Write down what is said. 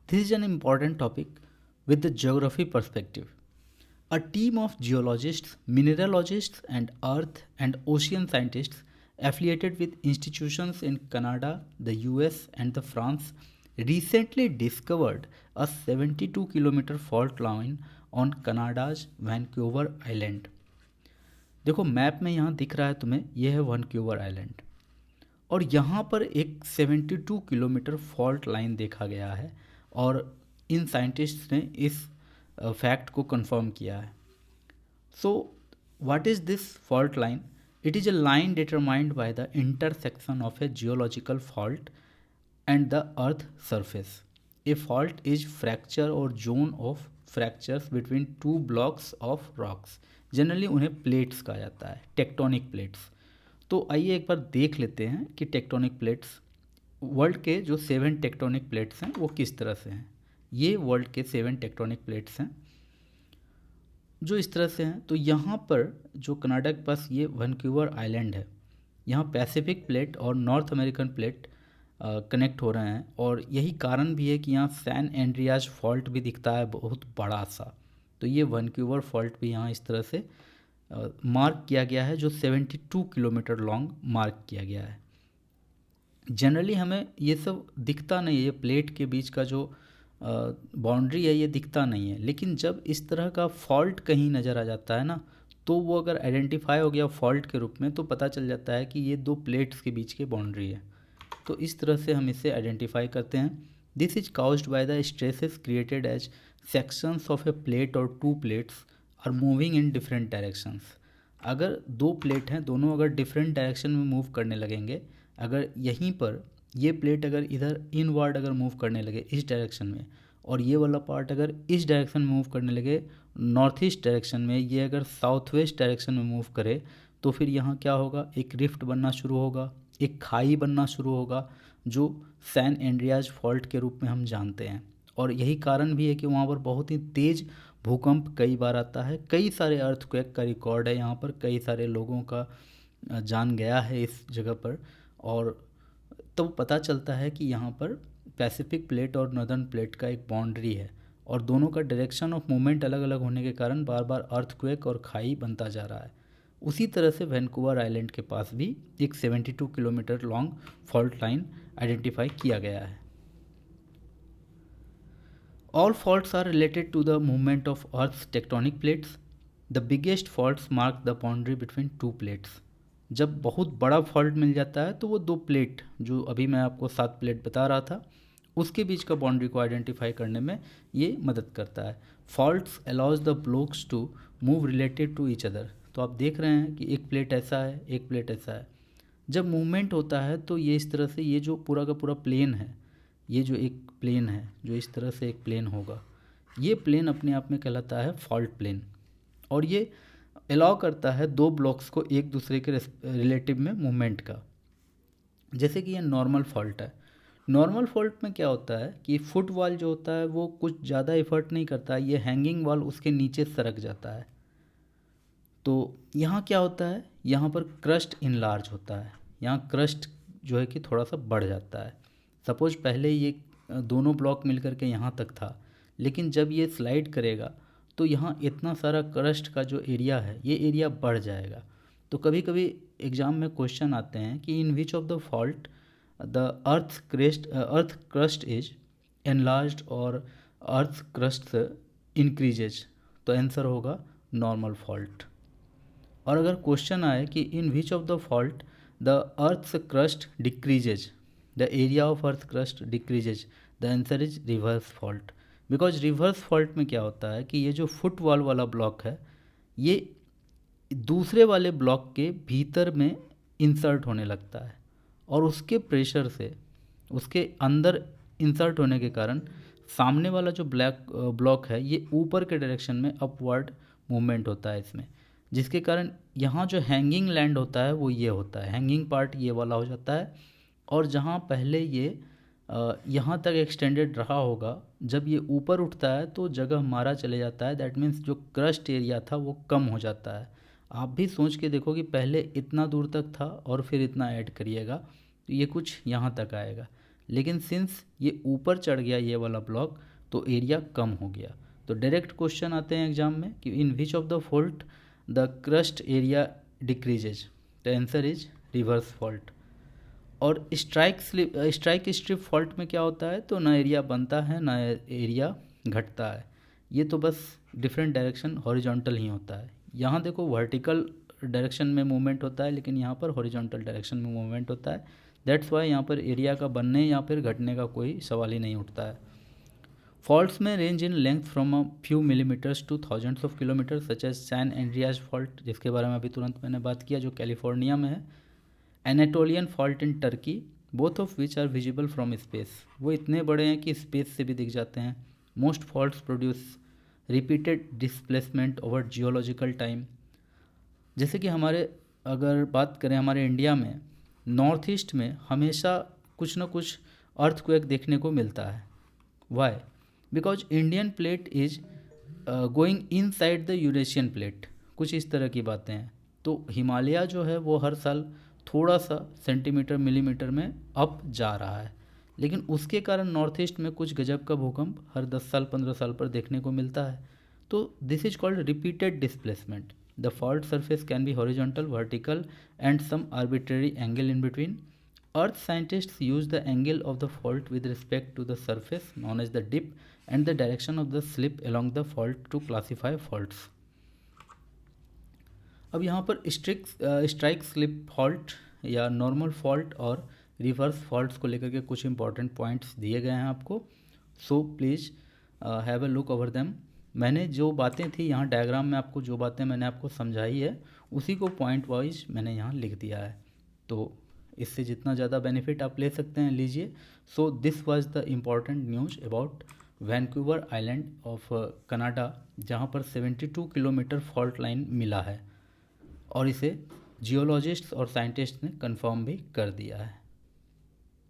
This is an important topic with the geography perspective. A team of geologists, mineralogists, and earth and ocean scientists affiliated with institutions in Canada, the US, and the France recently discovered a 72-kilometer fault line on Canada's Vancouver Island. देखो map में यहाँ दिख रहा है तुम्हें, यह है Vancouver island और यहाँ पर एक 72 किलोमीटर फॉल्ट लाइन देखा गया है और इन साइंटिस्ट्स ने इस फैक्ट को कंफर्म किया है. So what is this fault line? It is a line determined by the intersection of A geological fault and the earth surface. A fault is fracture or zone of fractures between two blocks of rocks. Generally उन्हें plates कहा जाता है, tectonic plates. तो आइए एक बार देख लेते हैं कि टेक्टोनिक प्लेट्स, वर्ल्ड के जो 7 टेक्टोनिक प्लेट्स हैं वो किस तरह से हैं. ये वर्ल्ड के 7 टेक्टोनिक प्लेट्स हैं जो इस तरह से हैं. तो यहाँ पर जो कनाडा के पास ये वैंकूवर आइलैंड है, यहाँ पैसिफिक प्लेट और नॉर्थ अमेरिकन प्लेट कनेक्ट हो रहे हैं और यही कारण भी है कि यहाँ सैन एंड्रियाज फॉल्ट भी दिखता है बहुत बड़ा सा. तो ये वैंकूवर फॉल्ट भी यहाँ इस तरह से मार्क किया गया है जो 72 किलोमीटर लॉन्ग मार्क किया गया है. जनरली हमें ये सब दिखता नहीं है, ये प्लेट के बीच का जो बाउंड्री है ये दिखता नहीं है, लेकिन जब इस तरह का फॉल्ट कहीं नज़र आ जाता है ना, तो वो अगर आइडेंटिफाई हो गया फॉल्ट के रूप में तो पता चल जाता है कि ये 2 प्लेट्स के बीच की बाउंड्री है. तो इस तरह से हम इसे आइडेंटिफाई करते हैं. This is caused by the stresses created as sections of a plate और 2 plates are moving in different directions. अगर 2 प्लेट हैं, दोनों अगर डिफरेंट डायरेक्शन में मूव करने लगेंगे, अगर यहीं पर ये प्लेट अगर इधर इनवर्ड अगर मूव करने लगे इस डायरेक्शन में और ये वाला पार्ट अगर इस डायरेक्शन में मूव करने लगे नॉर्थ ईस्ट डायरेक्शन में, ये अगर साउथ वेस्ट डायरेक्शन में मूव करे तो फिर यहाँ क्या होगा, एक रिफ्ट बनना शुरू होगा, एक खाई बनना शुरू होगा जो सैन एंड्रियाज फॉल्ट के रूप में हम जानते हैं. और यही कारण भी है कि वहाँ पर बहुत ही तेज़ भूकंप कई बार आता है. कई सारे अर्थक्वेक का रिकॉर्ड है यहाँ पर, कई सारे लोगों का जान गया है इस जगह पर. और तब तो पता चलता है कि यहाँ पर पैसिफिक प्लेट और नॉर्दर्न प्लेट का एक बाउंड्री है और दोनों का डायरेक्शन ऑफ मूवमेंट अलग अलग होने के कारण बार बार अर्थक्वेक और खाई बनता जा रहा है. उसी तरह से वैंकूवर आइलैंड के पास भी एक 72 kilometre long fault line identify किया गया है. All faults are related to the movement of earth's tectonic plates. The biggest faults mark the boundary between 2 plates. जब बहुत बड़ा फॉल्ट मिल जाता है तो वो 2 प्लेट, जो अभी मैं आपको 7 प्लेट बता रहा था, उसके बीच का बाउंड्री को आइडेंटिफाई करने में ये मदद करता है. Faults allows the blocks to move related to each other. तो आप देख रहे हैं कि एक प्लेट ऐसा है, एक प्लेट ऐसा है. जब मूवमेंट होता है तो ये इस तरह से, ये जो पूरा का पूरा प्लेन है, ये जो एक प्लेन है जो इस तरह से एक प्लेन होगा, ये प्लेन अपने आप में कहलाता है फॉल्ट प्लेन. और ये अलाउ करता है 2 ब्लॉक्स को एक दूसरे के रिलेटिव में मूवमेंट का. जैसे कि ये नॉर्मल फॉल्ट है. नॉर्मल फॉल्ट में क्या होता है कि फुट वॉल जो होता है वो कुछ ज़्यादा एफर्ट नहीं करता, ये हैंगिंग वॉल उसके नीचे सरक जाता है. तो यहाँ क्या होता है, यहाँ पर क्रस्ट इनलार्ज होता है, यहाँ क्रस्ट जो है कि थोड़ा सा बढ़ जाता है. सपोज पहले ये दोनों ब्लॉक मिल करके यहाँ तक था, लेकिन जब ये स्लाइड करेगा तो यहाँ इतना सारा क्रस्ट का जो एरिया है ये एरिया बढ़ जाएगा. तो कभी कभी एग्ज़ाम में क्वेश्चन आते हैं कि in which of the fault the earth crust is enlarged और अर्थ क्रस्ट इंक्रीजेज. तो आंसर होगा नॉर्मल फॉल्ट. और अगर क्वेश्चन आए कि in which of the fault the earth's crust decreases, the area of earth crust decreases, the answer is reverse fault. Because reverse fault में क्या होता है कि ये जो फुट वॉल वाला ब्लॉक है ये दूसरे वाले ब्लॉक के भीतर में इंसर्ट होने लगता है और उसके प्रेशर से उसके अंदर इंसर्ट होने के कारण सामने वाला जो ब्लॉक है ये ऊपर के डायरेक्शन में अपवर्ड मूवमेंट होता है इसमें, जिसके कारण यहाँ जो हैंगिंग लैंड होता है वो ये होता है, हैंगिंग पार्ट ये वाला हो जाता है. और जहाँ पहले ये यहाँ तक एक्सटेंडेड रहा होगा, जब ये ऊपर उठता है तो जगह मारा चले जाता है. दैट मीन्स जो क्रस्ट एरिया था वो कम हो जाता है. आप भी सोच के देखो कि पहले इतना दूर तक था और फिर इतना ऐड करिएगा तो ये कुछ यहाँ तक आएगा. लेकिन सिंस ये ऊपर चढ़ गया ये वाला ब्लॉक, तो एरिया कम हो गया। तो डायरेक्ट क्वेश्चन आते हैं एग्जाम में कि in which of the fault the crust area decreases. The answer is reverse fault. और स्ट्राइक स्ट्रिप फॉल्ट में क्या होता है, तो ना एरिया बनता है ना एरिया घटता है, ये तो बस डिफरेंट डायरेक्शन हॉरिजॉन्टल ही होता है। यहाँ देखो वर्टिकल डायरेक्शन में मूवमेंट होता है, लेकिन यहाँ पर हॉरिजॉन्टल डायरेक्शन में मूवमेंट होता है। दैट्स वाई यहाँ पर एरिया का बनने या फिर घटने का कोई सवाल ही नहीं उठता है। फॉल्ट्स में range in length from a few millimetres to thousands of kilometre, such as San Andreas fault, जिसके बारे में अभी तुरंत मैंने बात किया, जो कैलिफोर्निया में है। Anatolian fault in Turkey, both of which are visible from space, वो इतने बड़े हैं कि स्पेस से भी दिख जाते हैं। Most faults produce repeated displacement over geological time. जैसे कि हमारे अगर बात करें हमारे इंडिया में, नॉर्थ ईस्ट में हमेशा कुछ ना कुछ अर्थक्वेक देखने को मिलता है। Why? Because Indian plate is going inside the Eurasian plate, कुछ इस तरह की बातें हैं। तो हिमालय जो है वो हर साल थोड़ा सा सेंटीमीटर मिलीमीटर में अप जा रहा है, लेकिन उसके कारण नॉर्थ ईस्ट में कुछ गजब का भूकंप हर 10 साल 15 साल पर देखने को मिलता है। तो this is called repeated displacement. The fault surface can be horizontal, vertical and some arbitrary angle in between. Earth scientists use the angle of the fault with respect to the surface known as the dip and the direction of the slip along the fault to classify faults. अब यहाँ पर strike slip fault या normal fault और reverse faults को लेकर के कुछ important points दिए गए हैं आपको। So please have a look over them. मैंने जो बातें थी यहाँ डायग्राम में, आपको जो बातें मैंने आपको समझाई है उसी को पॉइंट वाइज मैंने यहाँ लिख दिया है, तो इससे जितना ज़्यादा बेनिफिट आप ले सकते हैं लीजिए। So this was the important news about Vancouver island of Canada, जहाँ पर 72 किलोमीटर फॉल्ट लाइन मिला है और इसे जियोलॉजिस्ट्स और साइंटिस्ट ने कंफर्म भी कर दिया है।